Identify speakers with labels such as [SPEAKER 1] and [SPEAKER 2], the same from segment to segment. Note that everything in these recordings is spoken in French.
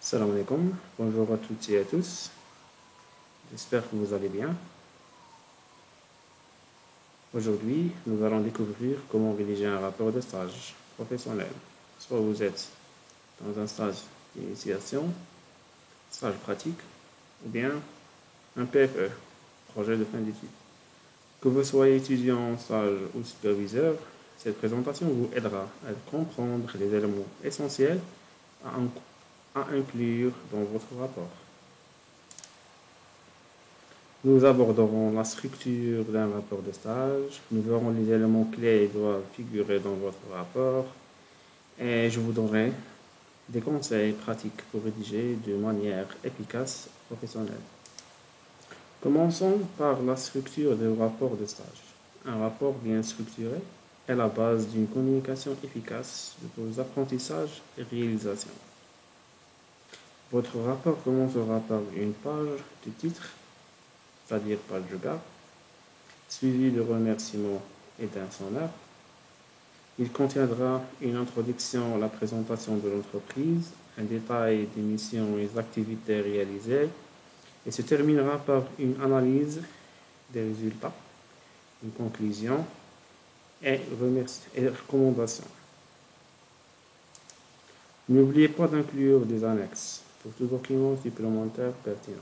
[SPEAKER 1] Salam alaikum, bonjour à toutes et à tous, j'espère que vous allez bien. Aujourd'hui, nous allons découvrir comment rédiger un rapport de stage professionnel. Soit vous êtes dans un stage d'initiation, stage pratique, ou bien un PFE, projet de fin d'études. Que vous soyez étudiant, stage ou superviseur, cette présentation vous aidera à comprendre les éléments essentiels à inclure dans votre rapport. Nous aborderons la structure d'un rapport de stage, nous verrons les éléments clés qui doivent figurer dans votre rapport et je vous donnerai des conseils pratiques pour rédiger de manière efficace et professionnelle. Commençons par la structure du rapport de stage. Un rapport bien structuré est la base d'une communication efficace de vos apprentissages et réalisations. Votre rapport commencera par une page de titre, c'est-à-dire page de garde, suivi de remerciements et d'un sommaire. Il contiendra une introduction, la présentation de l'entreprise, un détail des missions et des activités réalisées, et se terminera par une analyse des résultats, une conclusion et recommandations. N'oubliez pas d'inclure des annexes pour tout document supplémentaire pertinent.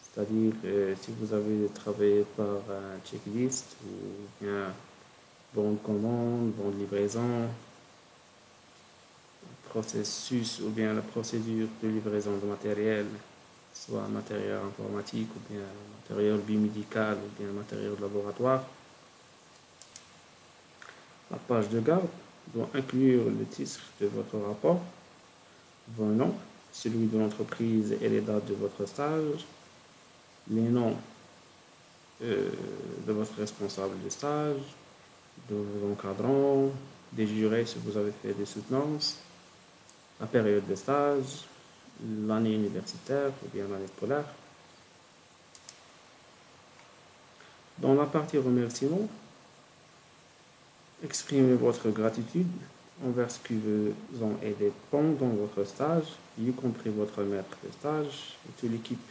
[SPEAKER 1] C'est-à-dire, si vous avez travaillé par un checklist ou bien bon de commande, bon de livraison, processus ou bien la procédure de livraison de matériel, soit matériel informatique ou bien matériel biomédical ou bien matériel de laboratoire. La page de garde doit inclure le titre de votre rapport, vos noms, celui de l'entreprise et les dates de votre stage, les noms de votre responsable de stage, de vos encadrants, des jurés si vous avez fait des soutenances, la période de stage, l'année universitaire ou bien l'année scolaire. Dans la partie remerciements, exprimez votre gratitude envers ce qui vous ont aidé pendant votre stage, y compris votre maître de stage et toute l'équipe,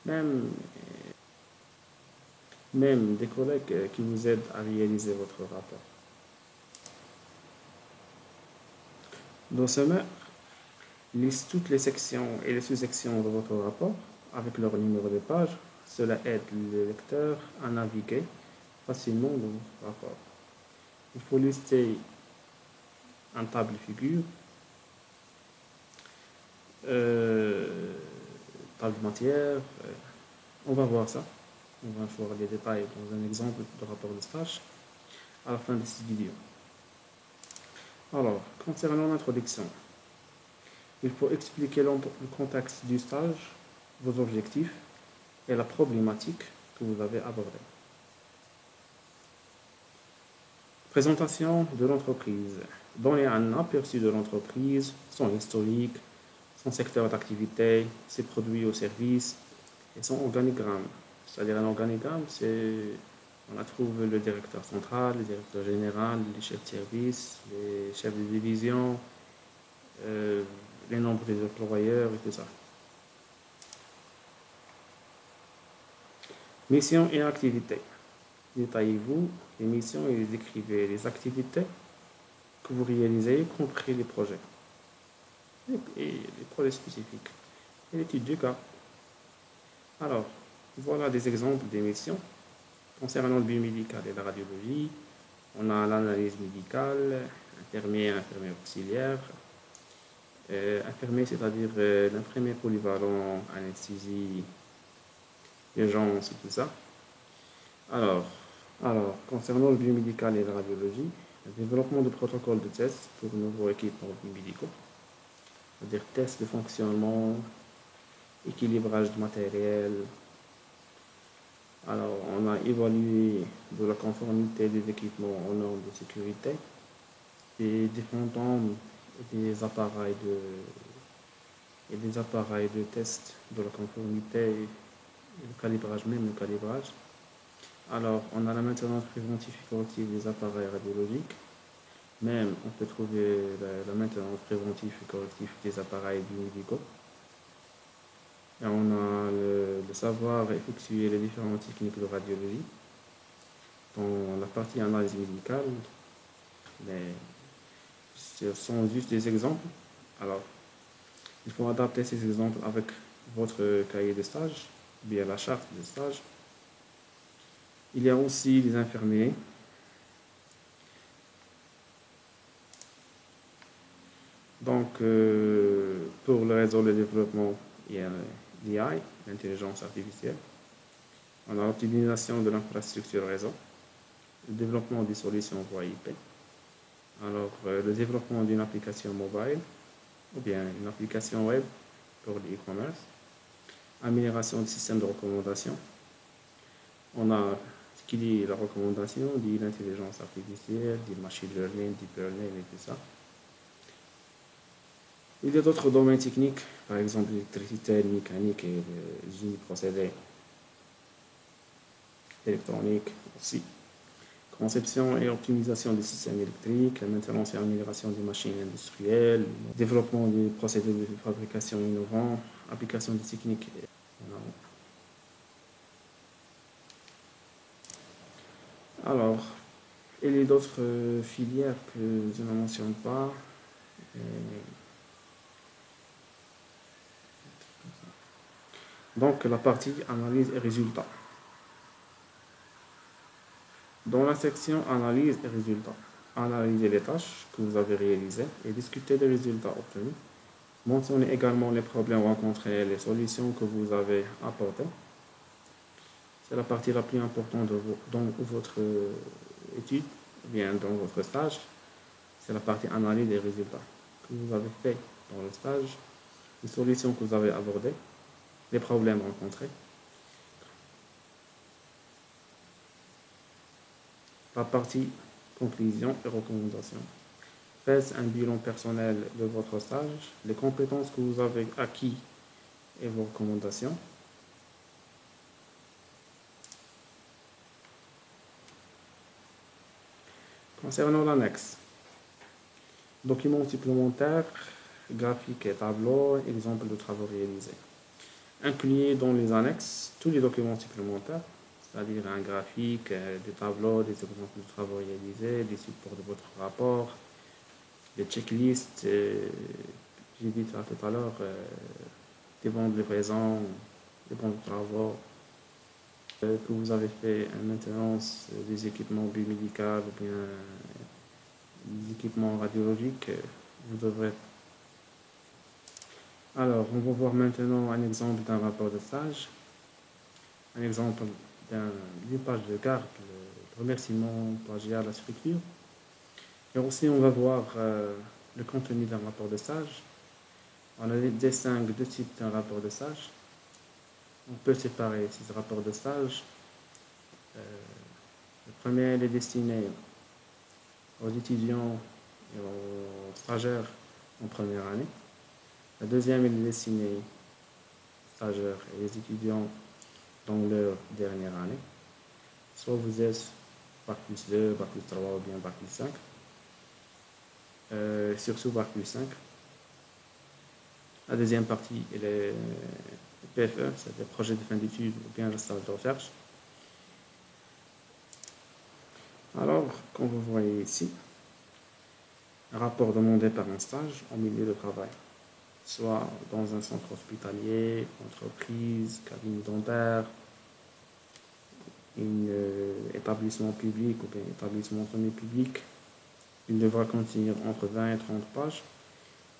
[SPEAKER 1] même des collègues qui vous aident à réaliser votre rapport. Dans ce sommaire, liste toutes les sections et les sous-sections de votre rapport avec leur numéro de page. Cela aide le lecteur à naviguer facilement dans votre rapport. Il faut lister un table figure, table de matière. On va voir ça. On va voir les détails dans un exemple de rapport de stage à la fin de cette vidéo. Alors, concernant l'introduction, il faut expliquer le contexte du stage, vos objectifs et la problématique que vous avez abordée. Présentation de l'entreprise. Donner un aperçu de l'entreprise, son historique, son secteur d'activité, ses produits ou services et son organigramme. C'est-à-dire un organigramme, on trouve le directeur central, le directeur général, les chefs de service, les chefs de division, les nombres des employeurs et tout ça. Mission et activités. Détaillez-vous les missions et décrivez les activités que vous réalisez, y compris les projets. Et les projets spécifiques. Et l'étude du cas. Alors, voilà des exemples des missions. Concernant le biomédical et la radiologie, on a l'analyse médicale, infirmier, infirmier auxiliaire. Infirmier, c'est-à-dire l'infirmier polyvalent, anesthésie, urgence et tout ça. Alors, concernant le biomédical et la radiologie, le développement de protocoles de tests pour nouveaux équipements biomédicaux, c'est-à-dire tests de fonctionnement, équilibrage de matériel. Alors, on a évalué de la conformité des équipements aux normes de sécurité, des fantômes et des appareils de test de la conformité, le calibrage, même le calibrage. Alors, on a la maintenance préventive et corrective des appareils radiologiques, Même, on peut trouver la maintenance préventive et corrective des appareils biomédicaux. Et on a le savoir effectuer les différentes techniques de radiologie. Dans la partie analyse médicale, mais ce sont juste des exemples. Alors, il faut adapter ces exemples avec votre cahier de stage, bien la charte de stage. Il y a aussi les infirmiers. Donc, pour le réseau de développement, il y a l'IA, l'intelligence artificielle. On a l'optimisation de l'infrastructure réseau, le développement des solutions voie IP. Alors, le développement d'une application mobile ou bien une application web pour l'e-commerce. Amélioration du système de recommandation. On a ce qui dit la recommandation, dit l'intelligence artificielle, dit machine learning, deep learning et tout ça. Il y a d'autres domaines techniques, par exemple l'électricité, la mécanique et les génie procédés électroniques aussi. Conception et optimisation des systèmes électriques, la maintenance et amélioration des machines industrielles, développement des procédés de fabrication innovants, application des techniques. Alors, il y a d'autres filières que je ne mentionne pas. Donc, la partie analyse et résultats. Dans la section analyse et résultats, analysez les tâches que vous avez réalisées et discutez des résultats obtenus. Mentionnez également les problèmes rencontrés et les solutions que vous avez apportées. C'est la partie la plus importante dans votre étude, ou bien dans votre stage. C'est la partie analyse des résultats que vous avez fait dans le stage, les solutions que vous avez abordées, les problèmes rencontrés. La partie conclusion et recommandation. Faites un bilan personnel de votre stage, les compétences que vous avez acquises et vos recommandations. Concernant l'annexe, documents supplémentaires, graphiques et tableaux, exemples de travaux réalisés. Incluez dans les annexes tous les documents supplémentaires, c'est-à-dire un graphique, des tableaux, des exemples de travaux réalisés, des supports de votre rapport, des checklists, j'ai dit ça tout à l'heure, des bons de livraison, des bons de travaux, que vous avez fait une maintenance des équipements biomédicaux ou bien des équipements radiologiques, vous devrez. Alors, on va voir maintenant un exemple d'un rapport de stage, un exemple d'une page de garde, le remerciement plagiat, la structure. Et aussi, on va voir le contenu d'un rapport de stage. On a distingue deux types d'un rapport de stage. On peut séparer ces rapports de stage. Le premier est destiné aux étudiants et aux stagiaires en première année. La deuxième est destinée aux stagiaires et aux étudiants dans leur dernière année. Soit vous êtes Bac plus 2, Bac plus 3 ou bien Bac plus 5. Surtout Bac plus 5. La deuxième partie est le PFE, c'est le projet de fin d'études ou bien le stage de recherche. Alors, comme vous voyez ici, un rapport demandé par un stage en milieu de travail, soit dans un centre hospitalier, entreprise, cabinet dentaire, un établissement public ou bien établissement semi-public. Il devra contenir entre 20 et 30 pages,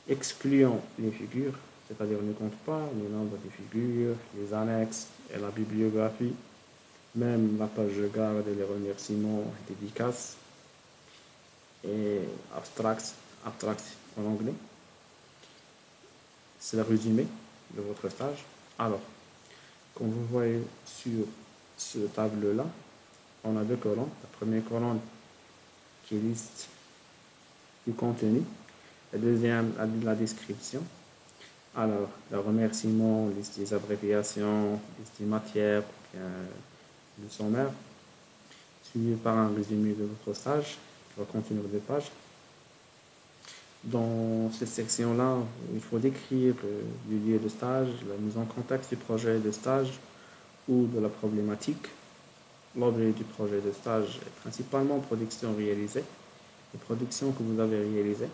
[SPEAKER 1] excluant les figures, c'est-à-dire ne compte pas le nombre de figures, les annexes et la bibliographie, même la page de garde et les remerciements, dédicaces et abstracts en anglais. C'est le résumé de votre stage. Alors, comme vous voyez sur ce tableau-là, on a deux colonnes. La première colonne qui liste du contenu, la deuxième la description. Alors, le remerciement, liste des abréviations, liste des matières, le sommaire, suivi par un résumé de votre stage qui va contenir 2 pages. Dans cette section-là, il faut décrire le lieu de stage, la mise en contexte du projet de stage ou de la problématique. L'objet du projet de stage est principalement production réalisée, les productions que vous avez réalisées.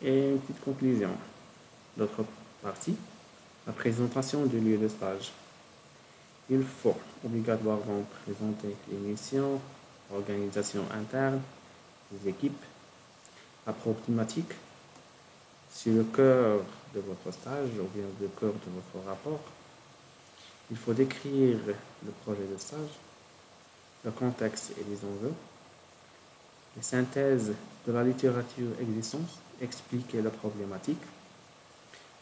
[SPEAKER 1] Et une petite conclusion. D'autre partie, la présentation du lieu de stage. Il faut obligatoirement présenter les missions, l'organisation interne, les équipes, la problématique. Sur le cœur de votre stage ou bien le cœur de votre rapport, il faut décrire le projet de stage, le contexte et les enjeux, les synthèses de la littérature existante, expliquer la problématique.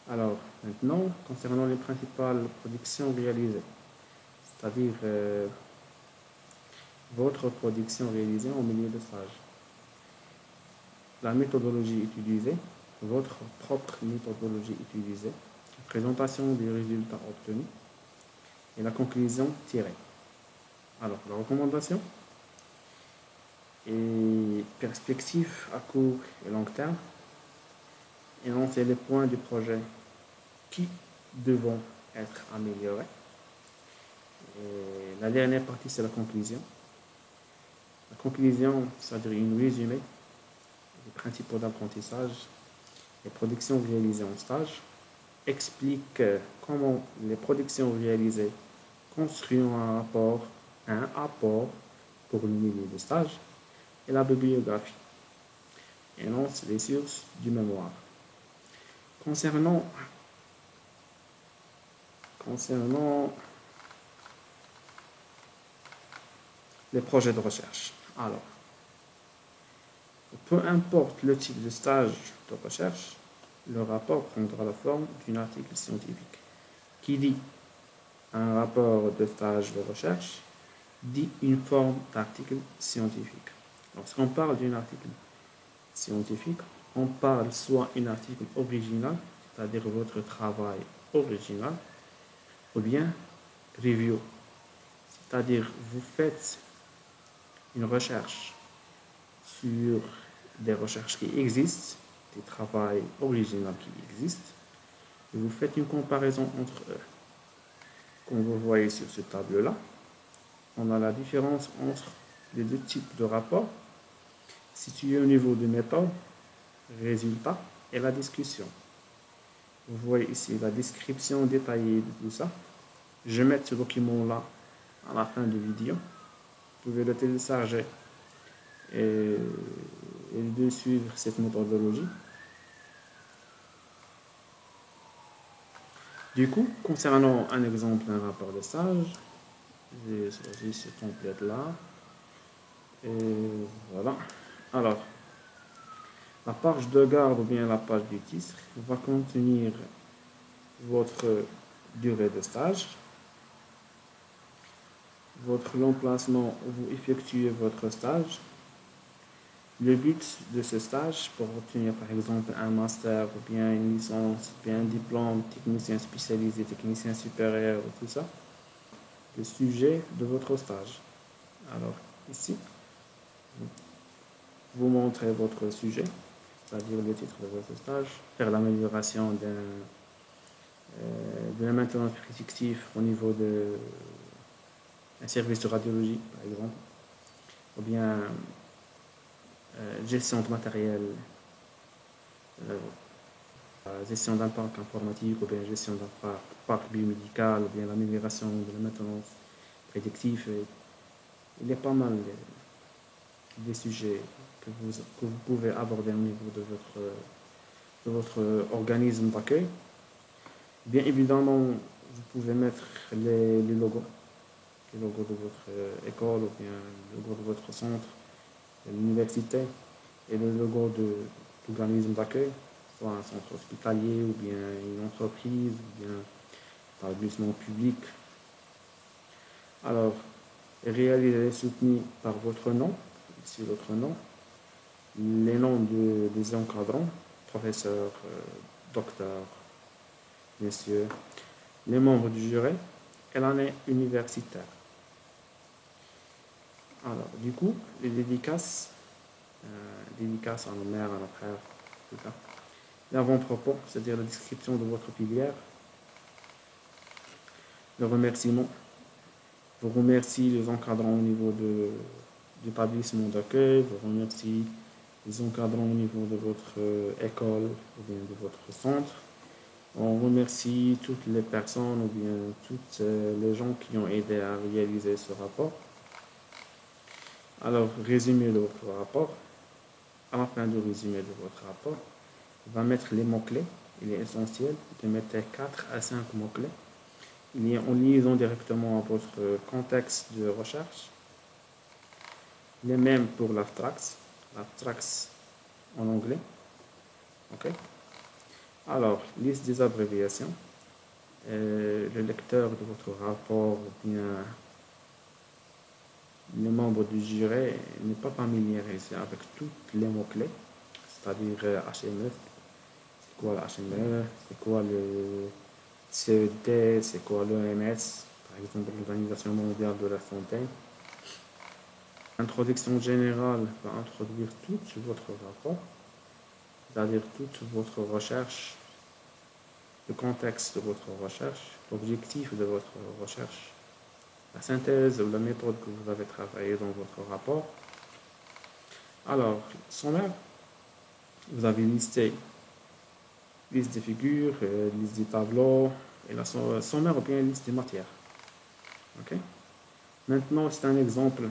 [SPEAKER 1] Alors, maintenant, concernant les principales productions réalisées, c'est-à-dire votre production réalisée en milieu de stage. La méthodologie utilisée, votre propre méthodologie utilisée, la présentation des résultats obtenus et la conclusion tirée. Alors, la recommandation et perspective à court et long terme, énoncer les points du projet qui devront être améliorés. Et la dernière partie, c'est la conclusion. La conclusion, c'est-à-dire une résumé des principaux d'apprentissage, les productions réalisées en stage, explique comment les productions réalisées construisent un apport pour le milieu de stage et la bibliographie. Énonce les sources du mémoire. Concernant les projets de recherche. Alors, peu importe le type de stage de recherche, le rapport prendra la forme d'un article scientifique. Qui dit un rapport de stage de recherche dit une forme d'article scientifique. Lorsqu'on parle d'un article scientifique, on parle soit un article original, c'est-à-dire votre travail original, ou bien review, c'est-à-dire vous faites une recherche sur des recherches qui existent, des travaux originaux qui existent, et vous faites une comparaison entre eux. Comme vous voyez sur ce tableau-là, on a la différence entre les deux types de rapports situés au niveau de méthode, résultat et la discussion. Vous voyez ici la description détaillée de tout ça. Je vais mettre ce document-là à la fin de la vidéo. Vous pouvez le télécharger et de suivre cette méthodologie. Du coup, concernant un exemple d'un rapport de stage, j'ai choisi ce template-là. Et voilà. Alors, la page de garde ou bien la page du titre va contenir votre durée de stage, l'emplacement où vous effectuez votre stage, le but de ce stage pour obtenir par exemple un master ou bien une licence, ou bien un diplôme, technicien spécialisé, technicien supérieur, tout ça, le sujet de votre stage. Alors ici, vous montrez votre sujet, c'est-à-dire le titre de votre stage, faire l'amélioration de la maintenance prédictive au niveau d'un service de radiologie, par exemple, ou bien gestion de matériel, gestion d'un parc informatique, ou bien gestion d'un parc biomédical, ou bien l'amélioration de la maintenance prédictive. Il y a pas mal des sujets que vous pouvez aborder au niveau de votre organisme d'accueil. Bien évidemment, vous pouvez mettre les logos de votre école ou bien le logo de votre centre, l'université et le logo de l'organisme d'accueil, soit un centre hospitalier ou bien une entreprise ou bien un établissement public. Alors, réalisé et soutenu par votre nom, ici votre nom, les noms des encadrants, professeurs, docteurs, messieurs, les membres du jury et l'année universitaire. Alors, du coup, les dédicaces à nos mères, à nos frères, tout ça. L'avant-propos, c'est-à-dire la description de votre filière. Le remerciement. Vous remerciez les encadrants au niveau de l'établissement d'accueil. Vous remerciez les encadrants au niveau de votre école ou bien de votre centre. On remercie toutes les personnes ou bien toutes les gens qui ont aidé à réaliser ce rapport. Alors, résumé de votre rapport. À la fin du résumé de votre rapport, on va mettre les mots-clés. Il est essentiel de mettre 4 à 5 mots-clés. Il est en liaison directement à votre contexte de recherche. Les mêmes pour l'abstract en anglais. OK? Alors, liste des abréviations. Le lecteur de votre rapport ou bien les membres du jury n'est pas familiarisé avec tous les mots-clés, c'est-à-dire HME, c'est quoi le HME, c'est quoi le CED, c'est quoi l'OMS, par exemple l'Organisation mondiale de la santé. L'introduction générale va introduire tout votre rapport, c'est-à-dire toute votre recherche, le contexte de votre recherche, l'objectif de votre recherche, la synthèse ou la méthode que vous avez travaillé dans votre rapport. Alors, sommaire, vous avez listé liste des figures, liste des tableaux, et la sommaire ou bien liste des matières. OK? Maintenant, c'est un exemple.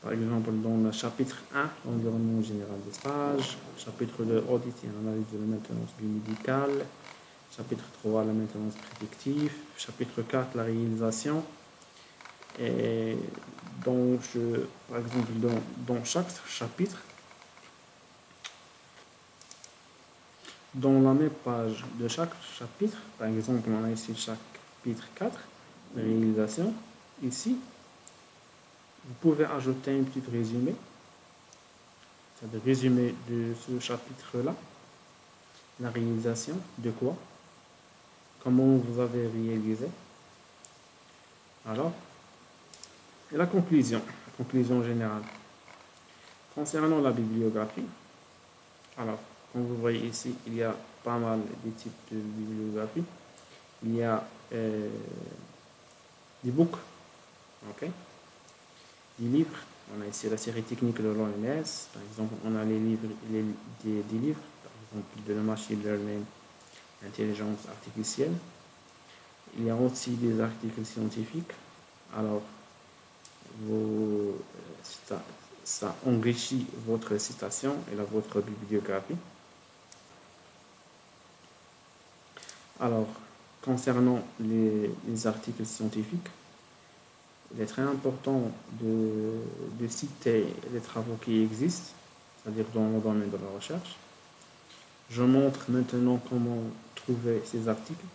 [SPEAKER 1] Par exemple, dans le chapitre 1, l'environnement général des stages, chapitre 2, audit et analyse de la maintenance biomédicale, chapitre 3, la maintenance prédictive, chapitre 4, la réalisation. Et donc, par exemple, dans chaque chapitre, dans la même page de chaque chapitre, par exemple, on a ici chapitre 4, la réalisation. Ici, vous pouvez ajouter un petit résumé, c'est-à-dire résumé de ce chapitre-là, la réalisation, de quoi, comment vous avez réalisé. Alors, et la conclusion générale. Concernant la bibliographie, alors, comme vous voyez ici, il y a pas mal de types de bibliographie. Il y a des books, ok, des livres. On a ici la série technique de l'OMS. Par exemple, on a des livres, par exemple, de la machine learning, intelligence artificielle. Il y a aussi des articles scientifiques. Alors, ça enrichit votre citation et votre bibliographie. Alors, concernant les articles scientifiques, il est très important de citer les travaux qui existent, c'est-à-dire dans le domaine de la recherche. Je montre maintenant comment trouver ces articles,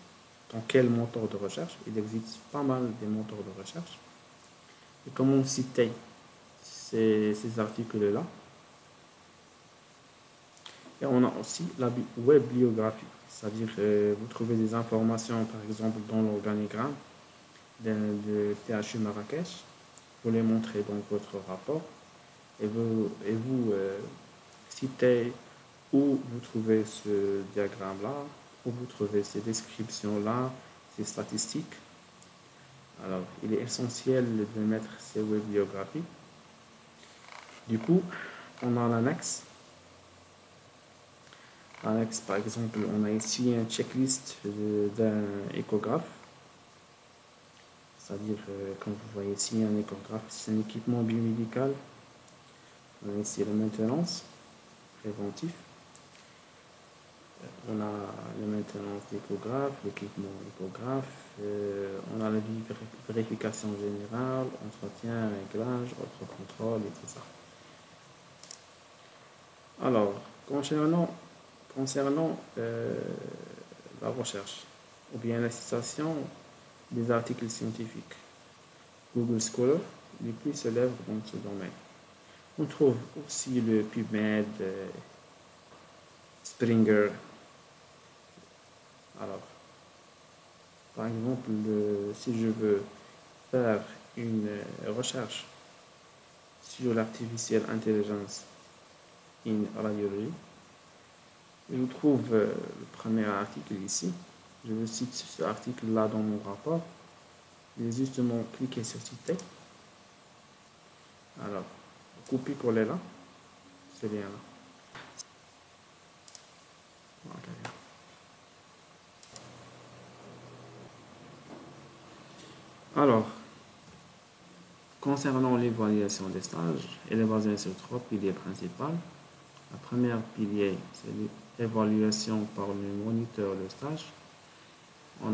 [SPEAKER 1] dans quel moteur de recherche. Il existe pas mal de moteurs de recherche. Et comment citer ces articles-là. Et on a aussi la bibliographie, c'est-à-dire vous trouvez des informations, par exemple, dans l'organigramme de THU Marrakech, vous les montrez dans votre rapport et vous citez où vous trouvez ce diagramme-là, où vous trouvez ces descriptions-là, ces statistiques. Alors, il est essentiel de mettre ces bibliographies. Du coup, on a l'annexe. L'annexe, par exemple, on a ici un checklist d'un échographe. C'est-à-dire, comme vous voyez ici, un échographe, c'est un équipement biomédical. On a ici la maintenance préventive. On a la maintenance d'échographe, l'équipement échographe. On a la vérification générale, entretien, réglage, autre contrôle et tout ça. Alors, concernant la recherche ou bien la citation des articles scientifiques, Google Scholar, les plus célèbres dans ce domaine. On trouve aussi le PubMed, Springer. Alors, par exemple, si je veux faire une recherche sur l'artificielle intelligence in Radiology. Je vous trouve le premier article ici. Je vous cite ce article-là dans mon rapport. Je vais justement cliquer sur citer. Alors, copier-coller là, ce lien-là. Okay. Alors, concernant l'évaluation des stages, elle est basée sur 3 piliers principaux. La première pilier, c'est l'évaluation par le moniteur de stage. On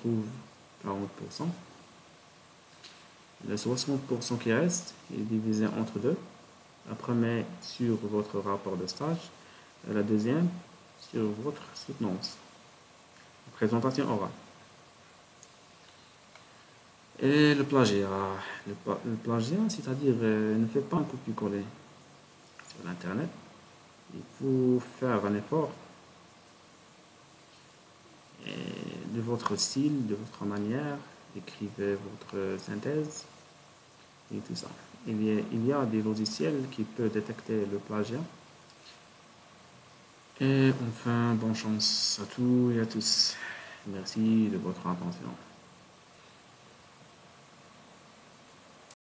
[SPEAKER 1] trouve 40%. Le 60% qui reste est divisé entre deux. La première sur votre rapport de stage et la deuxième sur votre soutenance. Présentation orale. Et le plagiat. Le plagiat, c'est-à-dire ne fait pas un copier-coller sur l'Internet. Il faut faire un effort de votre style, de votre manière, d'écrire votre synthèse et tout ça. Il y a des logiciels qui peuvent détecter le plagiat. Et enfin, bonne chance à tous et à tous. Merci de votre attention.